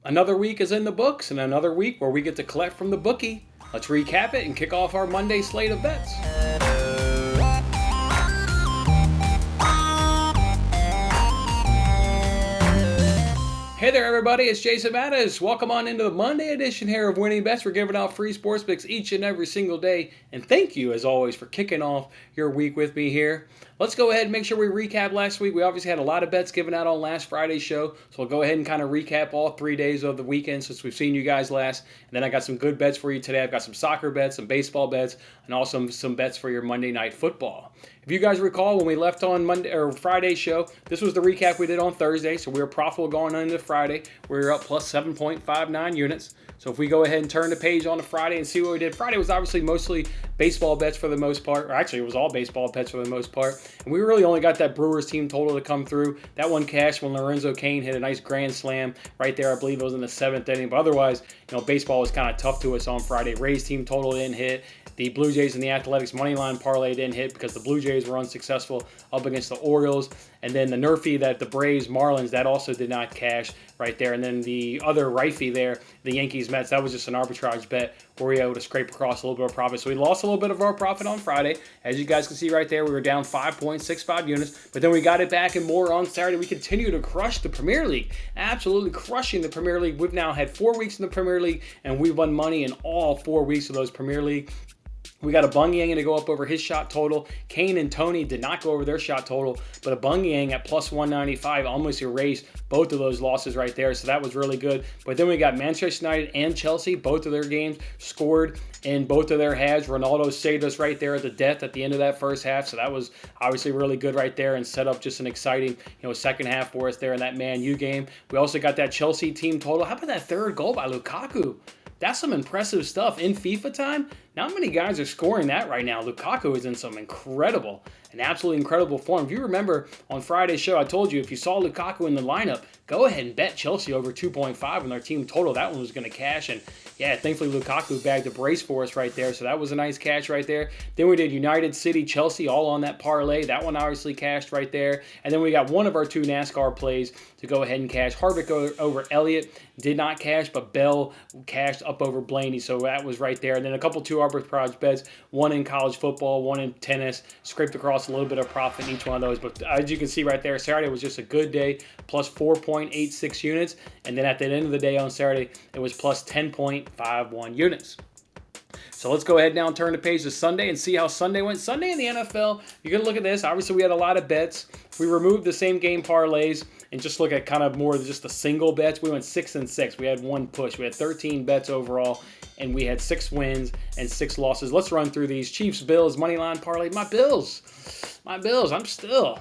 Another week is in the books, and another week where we get to collect from the bookie. Let's recap it and kick off our Monday slate of bets. Hey there, everybody. It's Jason Mattis. Welcome on into the Monday edition here of Winning Bets. We're giving out free sports picks each and every single day. And thank you, as always, for kicking off your week with me here. Let's go ahead and make sure we recap last week. We obviously had a lot of bets given out on last Friday's show. So we'll go ahead and kind of recap all 3 days of the weekend since we've seen you guys last. And then I got some good bets for you today. I've got some soccer bets, some baseball bets, and also some bets for your Monday Night Football. If you guys recall, when we left on Monday or Friday's show, this was the recap we did on Thursday. So we were profitable going into Friday. We were up plus 7.59 units. So if we go ahead and turn the page on to Friday and see what we did. Friday was obviously mostly baseball bets for the most part. Or actually, it was all baseball bets for the most part. And we really only got that Brewers team total to come through. That one cashed when Lorenzo Cain hit a nice grand slam right there. I believe it was in the 7th inning. But otherwise, baseball was kind of tough to us on Friday. Rays team total didn't hit. The Blue Jays and the Athletics Moneyline Parlay didn't hit because the Blue Jays were unsuccessful up against the Orioles. And then the Nerfy that the Braves Marlins, that also did not cash right there. And then the other Rifey there, the Yankees Mets, that was just an arbitrage bet where we were able to scrape across a little bit of profit. So we lost a little bit of our profit on Friday. As you guys can see right there, we were down 5.65 units. But then we got it back and more on Saturday. We continue to crush the Premier League. Absolutely crushing the Premier League. We've now had 4 weeks in the Premier League, and we've won money in all 4 weeks of those Premier League. We got a Bungyang to go up over his shot total. Kane and Tony did not go over their shot total, but a Bungyang at plus 195 almost erased both of those losses right there, so that was really good. But then we got Manchester United and Chelsea, both of their games scored in both of their halves. Ronaldo saved us right there at the death at the end of that first half, so that was obviously really good right there and set up just an exciting second half for us there in that Man U game. We also got that Chelsea team total. How about that third goal by Lukaku? That's some impressive stuff in FIFA time. Not many guys are scoring that right now. Lukaku is in some absolutely incredible form. If you remember on Friday's show, I told you if you saw Lukaku in the lineup, go ahead and bet Chelsea over 2.5 on their team total. That one was going to cash. And yeah, thankfully Lukaku bagged a brace for us right there. So that was a nice cash right there. Then we did United City, Chelsea, all on that parlay. That one obviously cashed right there. And then we got one of our 2 NASCAR plays to go ahead and cash. Harvick over Elliott did not cash, but Bell cashed up over Blaney. So that was right there. And then a couple 2 arbitrage bets, one in college football, one in tennis, scraped across a little bit of profit in each one of those. But as you can see right there, Saturday was just a good day, plus 4.86 units. And then at the end of the day on Saturday, it was plus 10.51 units. So let's go ahead now and turn the page to Sunday and see how Sunday went. Sunday in the NFL, you're going to look at this. Obviously, we had a lot of bets. We removed the same game parlays and just look at kind of more than just the single bets. We went 6-6. We had one push. We had 13 bets overall, and we had 6 wins and 6 losses. Let's run through these. Chiefs, Bills, Moneyline Parlay. My Bills. I'm still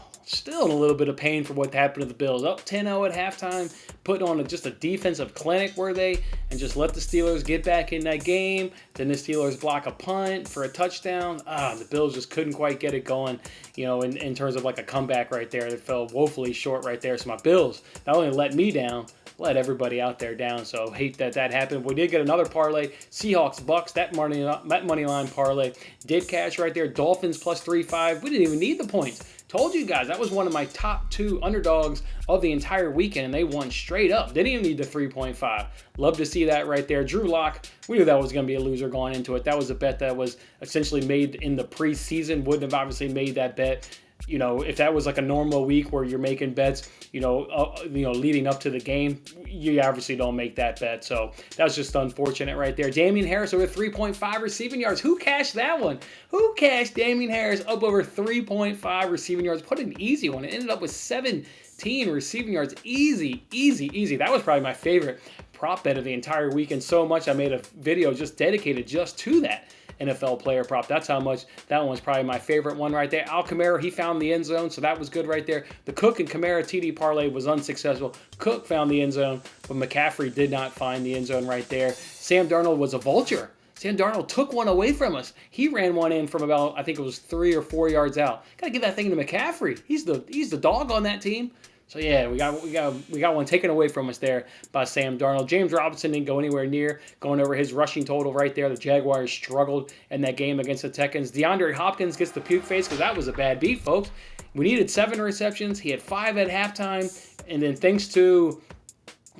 in a little bit of pain for what happened to the Bills. Up 10-0 at halftime, putting on just a defensive clinic were they, and just let the Steelers get back in that game. Then the Steelers block a punt for a touchdown. The Bills just couldn't quite get it going, in terms of like a comeback right there. It fell woefully short right there. So my Bills not only let me down, let everybody out there down. So hate that happened. We did get another parlay. Seahawks, Bucks, that money line parlay did cash right there. Dolphins plus 3.5. We didn't even need the points. Told you guys, that was one of my top 2 underdogs of the entire weekend, and they won straight up. Didn't even need the 3.5. Love to see that right there. Drew Lock, we knew that was going to be a loser going into it. That was a bet that was essentially made in the preseason. Wouldn't have obviously made that bet. If that was like a normal week where you're making bets, leading up to the game, you obviously don't make that bet. So that was just unfortunate right there. Damian Harris over 3.5 receiving yards. Who cashed that one? Who cashed Damian Harris up over 3.5 receiving yards? Put an easy one. It ended up with 17 receiving yards. Easy. That was probably my favorite prop bet of the entire weekend. So much I made a video just dedicated just to that NFL player prop. That's how much that one was probably my favorite one right there. Al Kamara, he found the end zone, so that was good right there. The Cook and Kamara TD parlay was unsuccessful. Cook found the end zone, but McCaffrey did not find the end zone right there. Sam Darnold was a vulture. Sam Darnold took one away from us. He ran one in from about, I think it was 3 or 4 yards out. Got to give that thing to McCaffrey. He's the dog on that team. So yeah, we got one taken away from us there by Sam Darnold. James Robinson didn't go anywhere near going over his rushing total right there. The Jaguars struggled in that game against the Texans. DeAndre Hopkins gets the puke face because that was a bad beat, folks. We needed 7 receptions. He had 5 at halftime, and then thanks to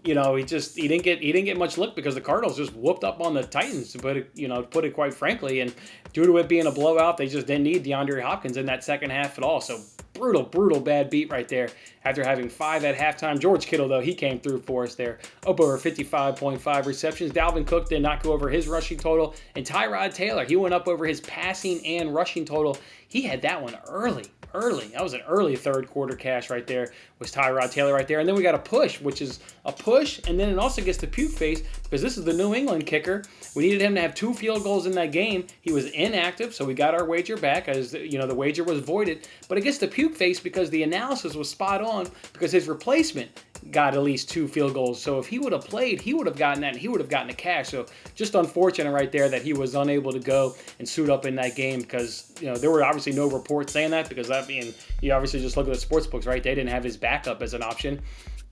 he didn't get much look because the Cardinals just whooped up on the Titans, to put it quite frankly. And due to it being a blowout, they just didn't need DeAndre Hopkins in that second half at all. So brutal bad beat right there after having 5 at halftime. George Kittle, though, he came through for us there. Up over 55.5 receptions. Dalvin Cook did not go over his rushing total. And Tyrod Taylor, he went up over his passing and rushing total. He had that one early. That was an early third quarter cash right there, was Tyrod Taylor right there. And then we got a push, which is a push, and then it also gets the puke face because this is the New England kicker. We needed him to have 2 field goals in that game. He was inactive, so we got our wager back as the wager was voided. But it gets the puke face because the analysis was spot on because his replacement got at least 2 field goals. So if he would have played, he would have gotten that, and he would have gotten the cash. So just unfortunate right there that he was unable to go and suit up in that game because there were obviously no reports saying that, because that being, you obviously just look at the sports books, right? They didn't have his backup as an option.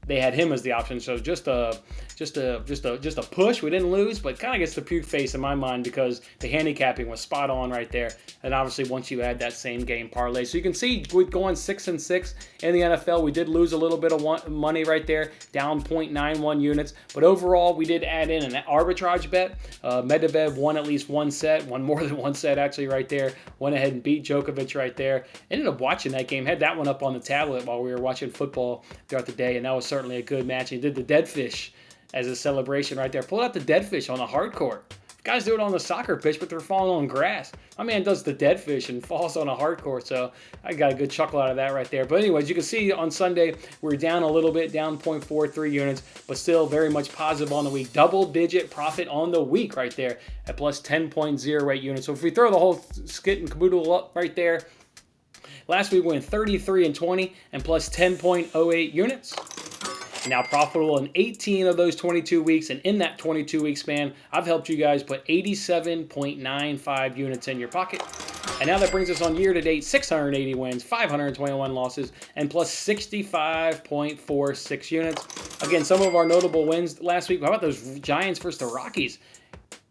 They had him as the option, so just a push. We didn't lose, but kind of gets the puke face in my mind because the handicapping was spot on right there. And obviously, once you add that same game parlay, so you can see we're going 6-6 in the NFL. We did lose a little bit of money right there, down 0.91 units, but overall we did add in an arbitrage bet. Medvedev won at least one set, won more than one set actually right there. Went ahead and beat Djokovic right there. Ended up watching that game. Had that one up on the tablet while we were watching football throughout the day, and that was certainly a good match. He did the dead fish as a celebration right there. Pulled out the dead fish on the hard court. Guys do it on the soccer pitch, but they're falling on grass. My man does the dead fish and falls on a hard court, so I got a good chuckle out of that right there. But anyways, you can see on Sunday, we're down a little bit, down 0.43 units, but still very much positive on the week. Double-digit profit on the week right there at plus 10.08 units. So if we throw the whole skit and caboodle up right there, last week we went 33-20 and plus 10.08 units. Now profitable in 18 of those 22 weeks, and in that 22-week span, I've helped you guys put 87.95 units in your pocket. And now that brings us on year-to-date, 680 wins, 521 losses, and plus 65.46 units. Again, some of our notable wins last week. How about those Giants versus the Rockies?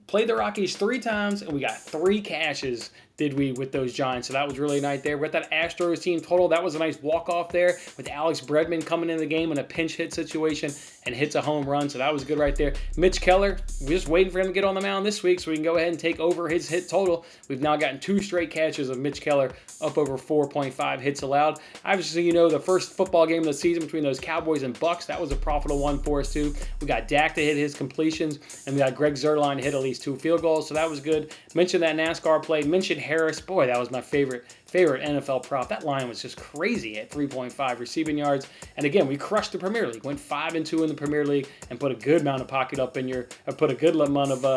Played the Rockies 3 times, and we got 3 cashes, did we, with those Giants. So that was really nice there. With that Astros team total, that was a nice walk-off there with Alex Bregman coming in the game in a pinch hit situation and hits a home run. So that was good right there. Mitch Keller, we're just waiting for him to get on the mound this week so we can go ahead and take over his hit total. We've now gotten 2 straight catches of Mitch Keller, up over 4.5 hits allowed. Obviously, the first football game of the season between those Cowboys and Bucks, that was a profitable one for us too. We got Dak to hit his completions, and we got Greg Zuerlein to hit at least 2 field goals, so that was good. Mentioned that NASCAR play. Mentioned Harris. Boy, that was my favorite NFL prop. That line was just crazy at 3.5 receiving yards. And again, we crushed the Premier League. Went 5-2 in the Premier League and put a good amount of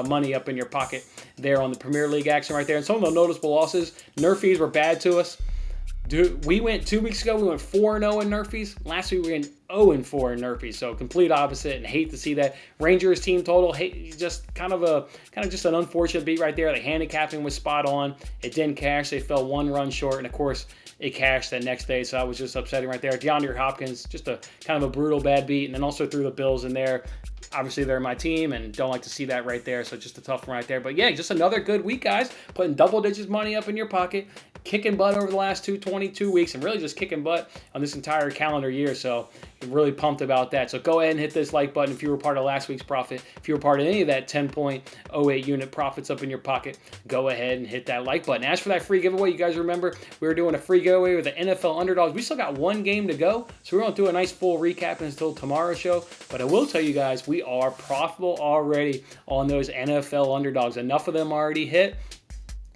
money up in your pocket there on the Premier League action right there. And some of the noticeable losses, Nerfies were bad to us. We went 2 weeks ago, we went 4-0 in Nerfies. Last week we went 0-4 in Nerfies, so complete opposite, and hate to see that. Rangers team total, just kind of just an unfortunate beat right there. The handicapping was spot on. It didn't cash. They fell 1 run short, and of course it cashed that next day, so that was just upsetting right there. DeAndre Hopkins, just a kind of a brutal bad beat, and then also threw the Bills in there. Obviously, they're my team, and don't like to see that right there, so just a tough one right there. But yeah, just another good week, guys. Putting double digits money up in your pocket, kicking butt over the last 22 weeks, and really just kicking butt on this entire calendar year. So I'm really pumped about that. So go ahead and hit this like button if you were part of last week's profit. If you were part of any of that 10.08 unit profits up in your pocket, go ahead and hit that like button. As for that free giveaway, you guys remember we were doing a free giveaway with the NFL underdogs. We still got 1 game to go, so we're going to do a nice full recap until tomorrow's show. But I will tell you guys, we are profitable already on those NFL underdogs. Enough of them already hit.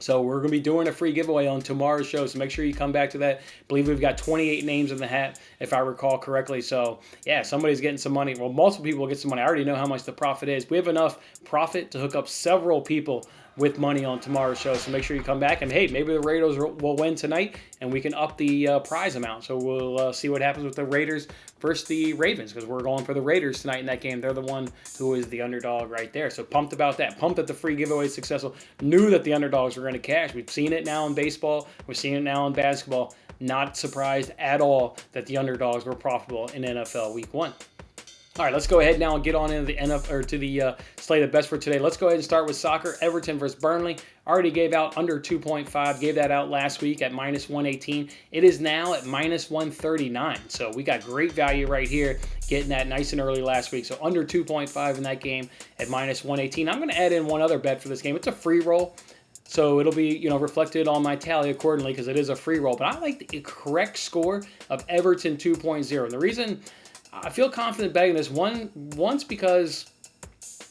So we're going to be doing a free giveaway on tomorrow's show, so make sure you come back to that. I believe we've got 28 names in the hat, if I recall correctly. So, yeah, somebody's getting some money. Well, multiple people will get some money. I already know how much the profit is. We have enough profit to hook up several people with money on tomorrow's show, so make sure you come back. And, hey, maybe the Raiders will win tonight, and we can up the prize amount. So we'll see what happens with the Raiders versus the Ravens, because we're going for the Raiders tonight in that game. They're the one who is the underdog right there. So pumped about that. Pumped that the free giveaway is successful. Knew that the underdogs were going to cash. We've seen it now in baseball. We're seeing it now in basketball. Not surprised at all that the underdogs were profitable in NFL Week 1. All right, let's go ahead now and get on into the slate of bets for today. Let's go ahead and start with soccer. Everton versus Burnley. Already gave out under 2.5. Gave that out last week at minus 118. It is now at minus 139. So we got great value right here, getting that nice and early last week. So under 2.5 in that game at minus 118. I'm going to add in one other bet for this game. It's a free roll. So it'll be, reflected on my tally accordingly because it is a free roll. But I like the correct score of Everton 2.0. And the reason I feel confident betting this once because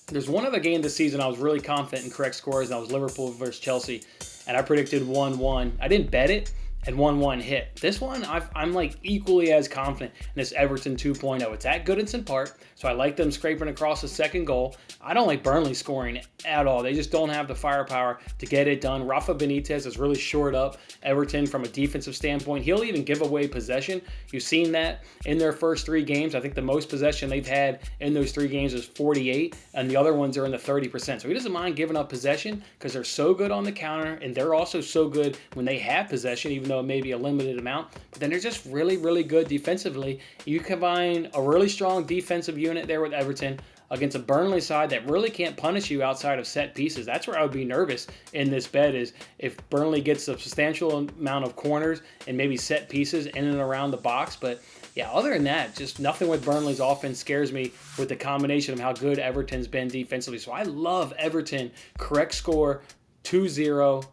there's one other game this season I was really confident in correct scores, and that was Liverpool versus Chelsea, and I predicted 1-1. I didn't bet it, and 1-1 hit. This one, I'm like equally as confident in this Everton 2.0. It's at Goodison Park, so I like them scraping across the second goal. I don't like Burnley scoring at all. They just don't have the firepower to get it done. Rafa Benitez has really shored up Everton from a defensive standpoint. He'll even give away possession. You've seen that in their first 3 games. I think the most possession they've had in those 3 games is 48, and the other ones are in the 30%. So he doesn't mind giving up possession because they're so good on the counter, and they're also so good when they have possession, even though it may be a limited amount. But then they're just really, really good defensively. You combine a really strong defensive unit there with Everton against a Burnley side that really can't punish you outside of set pieces. That's where I would be nervous in this bet, is if Burnley gets a substantial amount of corners and maybe set pieces in and around the box. But yeah, other than that, just nothing with Burnley's offense scares me with the combination of how good Everton's been defensively. So I love Everton. Correct score, 2-0.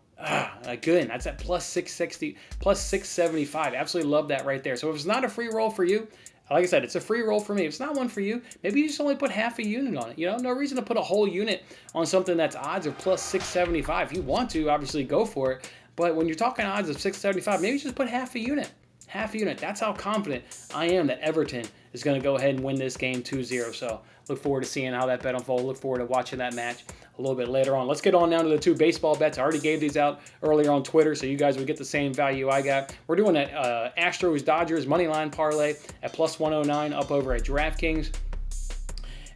Good. That's at plus 660, plus 675. Absolutely love that right there. So if it's not a free roll for you, like I said, it's a free roll for me. If it's not one for you, maybe you just only put half a unit on it. No reason to put a whole unit on something that's odds of plus 675. If you want to, obviously go for it. But when you're talking odds of 675, maybe just put half a unit. Half a unit. That's how confident I am that Everton is going to go ahead and win this game 2-0. So look forward to seeing how that bet unfolds. Look forward to watching that match a little bit later on. Let's get on down to the 2 baseball bets. I already gave these out earlier on Twitter, so you guys would get the same value I got. We're doing that Astros-Dodgers Moneyline Parlay at plus 109 up over at DraftKings.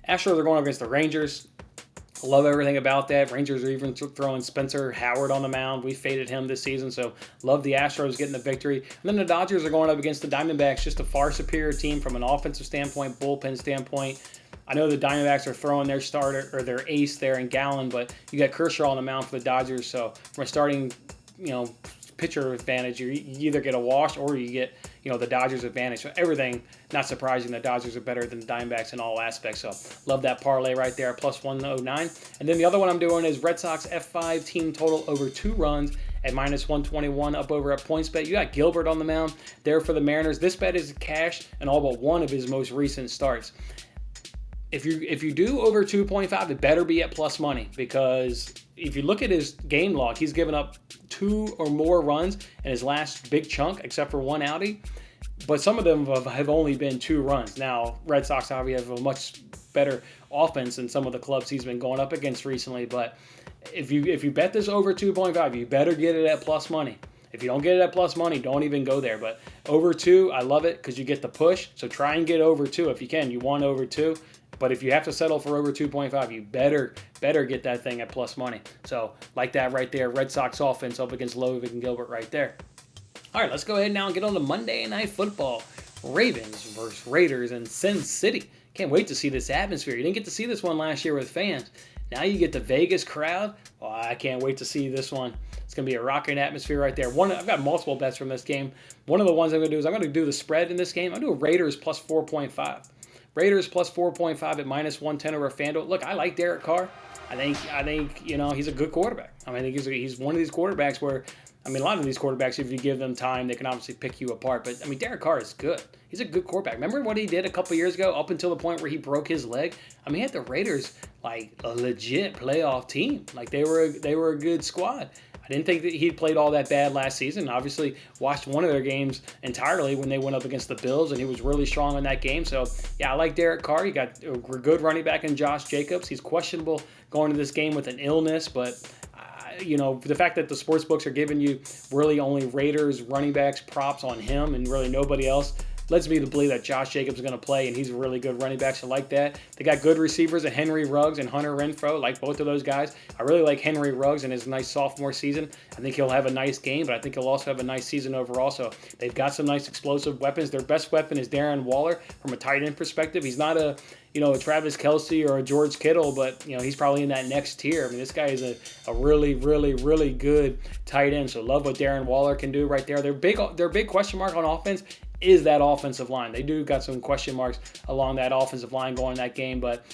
Astros are going up against the Rangers. Love everything about that. Rangers are even throwing Spencer Howard on the mound. We faded him this season, so love the Astros getting the victory. And then the Dodgers are going up against the Diamondbacks, just a far superior team from an offensive standpoint, bullpen standpoint. I know the Diamondbacks are throwing their starter or their ace there in Gallen, but you got Kershaw on the mound for the Dodgers, so from a starting, pitcher advantage, you either get a wash or you get, the Dodgers advantage. So everything, not surprising, the Dodgers are better than the Diamondbacks in all aspects. So love that parlay right there, plus 109. And then the other one I'm doing is Red Sox F5 team total over 2 runs at minus 121 up over at PointsBet. You got Gilbert on the mound there for the Mariners. This bet is cash in all but one of his most recent starts. If you do over 2.5, it better be at plus money, because if you look at his game log, he's given up 2 or more runs in his last big chunk, except for one outing. But some of them have only been 2 runs. Now, Red Sox obviously have a much better offense than some of the clubs he's been going up against recently. But if you bet this over 2.5, you better get it at plus money. If you don't get it at plus money, don't even go there. But over 2, I love it because you get the push. So try and get over 2 if you can. You want over 2. But if you have to settle for over 2.5, you better get that thing at plus money. So like that right there, Red Sox offense up against Lovick and Gilbert right there. All right, let's go ahead now and get on to Monday Night Football. Ravens versus Raiders in Sin City. Can't wait to see this atmosphere. You didn't get to see this one last year with fans. Now you get the Vegas crowd. Oh, I can't wait to see this one. It's going to be a rocking atmosphere right there. I've got multiple bets from this game. One of the ones I'm going to do is I'm going to do the spread in this game. I'm going to do Raiders plus 4.5. Raiders plus 4.5 at minus 110 over FanDuel. Look, I like Derek Carr. I think he's a good quarterback. I think he's one of these quarterbacks where, a lot of these quarterbacks, if you give them time, they can obviously pick you apart. But, Derek Carr is good. He's a good quarterback. Remember what he did a couple years ago up until the point where he broke his leg? He had the Raiders like a legit playoff team. Like they were a good squad. I didn't think that he played all that bad last season. Obviously, watched one of their games entirely when they went up against the Bills, and he was really strong in that game. So, yeah, I like Derek Carr. You got a good running back in Josh Jacobs. He's questionable going to this game with an illness, but the fact that the sports books are giving you really only Raiders running backs props on him and really nobody else, leads me to believe that Josh Jacobs is going to play, and he's a really good running back, so I like that. They got good receivers in Henry Ruggs and Hunter Renfrow, like both of those guys. I really like Henry Ruggs in his nice sophomore season. I think he'll have a nice game, but I think he'll also have a nice season overall. So they've got some nice explosive weapons. Their best weapon is Darren Waller from a tight end perspective. He's not a Travis Kelce or a George Kittle, but he's probably in that next tier. I mean, this guy is a really, really, really good tight end. So love what Darren Waller can do right there. Their big question mark on offense is that offensive line. They do got some question marks along that offensive line going that game, but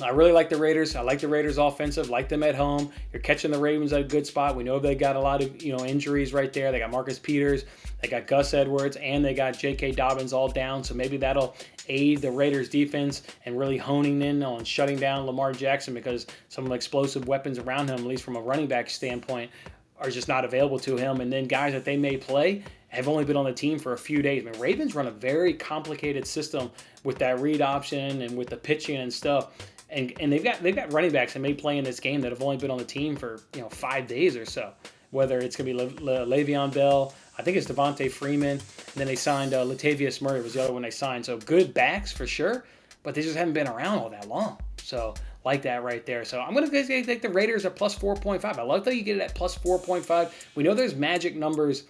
I really like the Raiders. I like the Raiders offensive, like them at home. You're catching the Ravens at a good spot. We know they got a lot of injuries right there. They got Marcus Peters, they got Gus Edwards, and they got J.K. Dobbins all down. So maybe that'll aid the Raiders defense and really honing in on shutting down Lamar Jackson, because some of the explosive weapons around him, at least from a running back standpoint, are just not available to him. And then guys that they may play have only been on the team for a few days. I mean, Ravens run a very complicated system with that read option and with the pitching and stuff. And they've got running backs that may play in this game that have only been on the team for 5 days or so. Whether it's going to be Le'Veon Bell, I think it's Devontae Freeman, and then they signed Latavius Murray was the other one they signed. So good backs for sure, but they just haven't been around all that long. So like that right there. So I'm going to take the Raiders at plus 4.5. I love that you get it at plus 4.5. We know there's magic numbers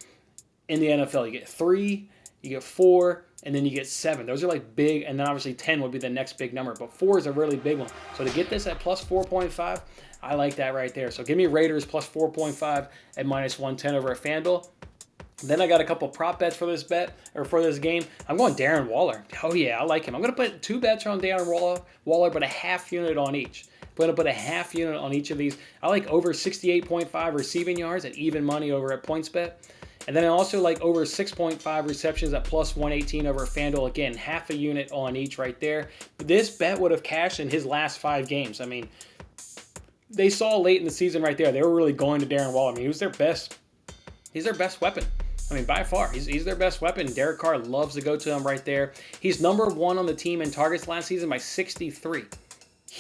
in the NFL. You get 3, you get 4, and then you get 7. Those are like big, and then obviously 10 would be the next big number, but 4 is a really big one. So to get this at plus 4.5, I like that right there. So give me Raiders plus 4.5 at minus 110 over at FanDuel. Then I got a couple prop bets for this game. I'm going Darren Waller. Oh yeah, I like him. I'm going to put 2 bets on Darren Waller, but a half unit on each. I'm going to put a half unit on each of these. I like over 68.5 receiving yards at even money over at PointsBet. And then I also like over 6.5 receptions at plus 118 over FanDuel. Again, half a unit on each right there. This bet would have cashed in his last 5 games. I mean, they saw late in the season right there, they were really going to Darren Waller. I mean, he's their best weapon. I mean, by far, he's their best weapon. Derek Carr loves to go to him right there. He's number 1 on the team in targets last season by 63.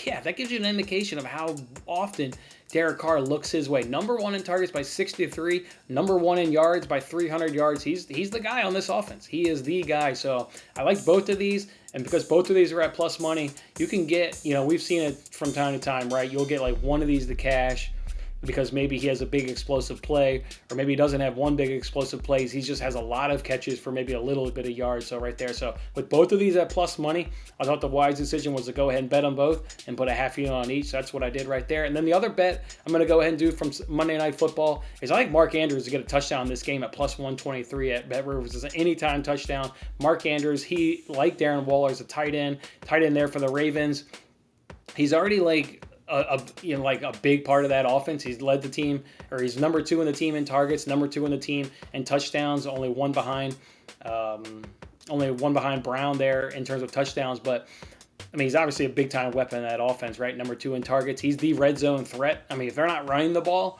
Yeah, that gives you an indication of how often Derek Carr looks his way. Number 1 in targets by 63. Number 1 in yards by 300 yards. He's the guy on this offense. He is the guy. So I like both of these. And because both of these are at plus money, you can get, we've seen it from time to time, right? You'll get like one of these to cash because maybe he has a big explosive play, or maybe he doesn't have one big explosive play. He just has a lot of catches for maybe a little bit of yards. So right there. So with both of these at plus money, I thought the wise decision was to go ahead and bet on both and put a half unit on each. So that's what I did right there. And then the other bet I'm going to go ahead and do from Monday Night Football is I like Mark Andrews to get a touchdown in this game at plus 123 at BetRivers. It's an anytime touchdown. Mark Andrews, he, like Darren Waller, is a tight end there for the Ravens. He's already like a big part of that offense. He's led the team, or he's number 2 in the team in targets, number 2 in the team in touchdowns, only one behind Brown there in terms of touchdowns. But I mean, he's obviously a big time weapon in that offense, right? Number 2 in targets. He's the red zone threat. I mean, if they're not running the ball,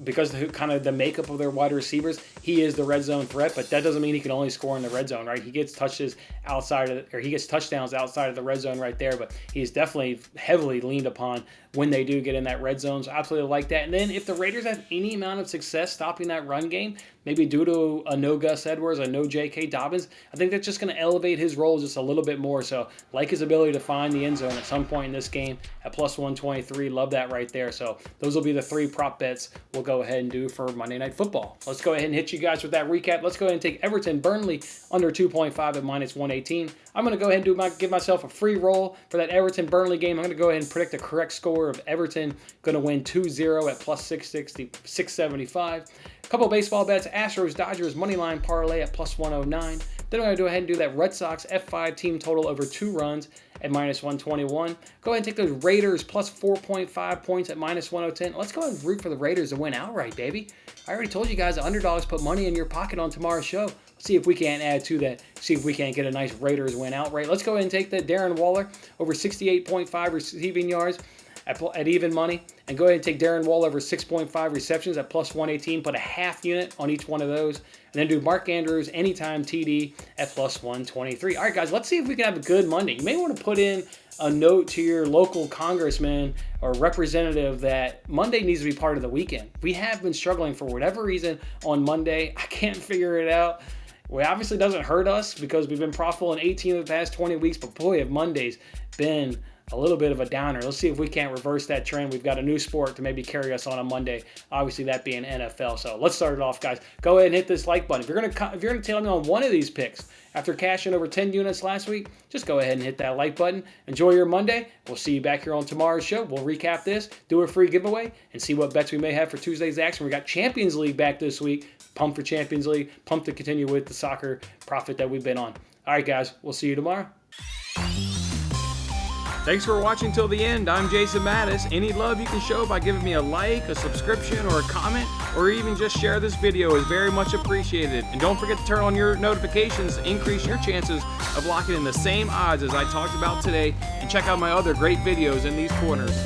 because of kind of the makeup of their wide receivers, he is the red zone threat, but that doesn't mean he can only score in the red zone, right? He gets touchdowns outside of the red zone right there, but he's definitely heavily leaned upon when they do get in that red zone. So absolutely like that. And then if the Raiders have any amount of success stopping that run game, maybe due to a no Gus Edwards, a no J.K. Dobbins, I think that's just going to elevate his role just a little bit more. So like his ability to find the end zone at some point in this game at plus 123. Love that right there. So those will be the 3 prop bets we'll go ahead and do for Monday Night Football. Let's go ahead and hit you guys with that recap. Let's go ahead and take Everton Burnley under 2.5 at minus 118. I'm going to go ahead and give myself a free roll for that Everton Burnley game. I'm going to go ahead and predict the correct score of Everton going to win 2-0 at plus 675. A couple of baseball bets: Astros Dodgers Moneyline Parlay at plus 109. Then I'm going to go ahead and do that Red Sox F5 team total over 2 runs at minus 121. Go ahead and take those Raiders plus 4.5 points at minus 110. Let's go ahead and root for the Raiders to win outright, baby. I already told you guys the underdogs put money in your pocket on tomorrow's show. Let's see if we can't add to that. See if we can't get a nice Raiders win outright. Let's go ahead and take that Darren Waller over 68.5 receiving yards at even money, and go ahead and take Darren Waller over 6.5 receptions at plus 118. Put a half unit on each one of those, and then do Mark Andrews anytime TD at plus 123. All right, guys, let's see if we can have a good Monday. You may want to put in a note to your local congressman or representative that Monday needs to be part of the weekend. We have been struggling for whatever reason on Monday. I can't figure it out. Well, obviously doesn't hurt us because we've been profitable in 18 of the past 20 weeks, but boy, have Mondays been a little bit of a downer. Let's see if we can't reverse that trend. We've got a new sport to maybe carry us on a Monday, obviously that being NFL. So let's start it off, guys. Go ahead and hit this like button. If you're gonna tail me on one of these picks after cashing over 10 units last week, just go ahead and hit that like button. Enjoy your Monday. We'll see you back here on tomorrow's show. We'll recap this, do a free giveaway, and see what bets we may have for Tuesday's action. We got Champions League back this week. Pumped for Champions League. Pumped to continue with the soccer profit that we've been on. All right, guys. We'll see you tomorrow. Thanks for watching till the end. I'm Jason Mattis. Any love you can show by giving me a like, a subscription, or a comment, or even just share this video is very much appreciated. And don't forget to turn on your notifications to increase your chances of locking in the same odds as I talked about today. And check out my other great videos in these corners.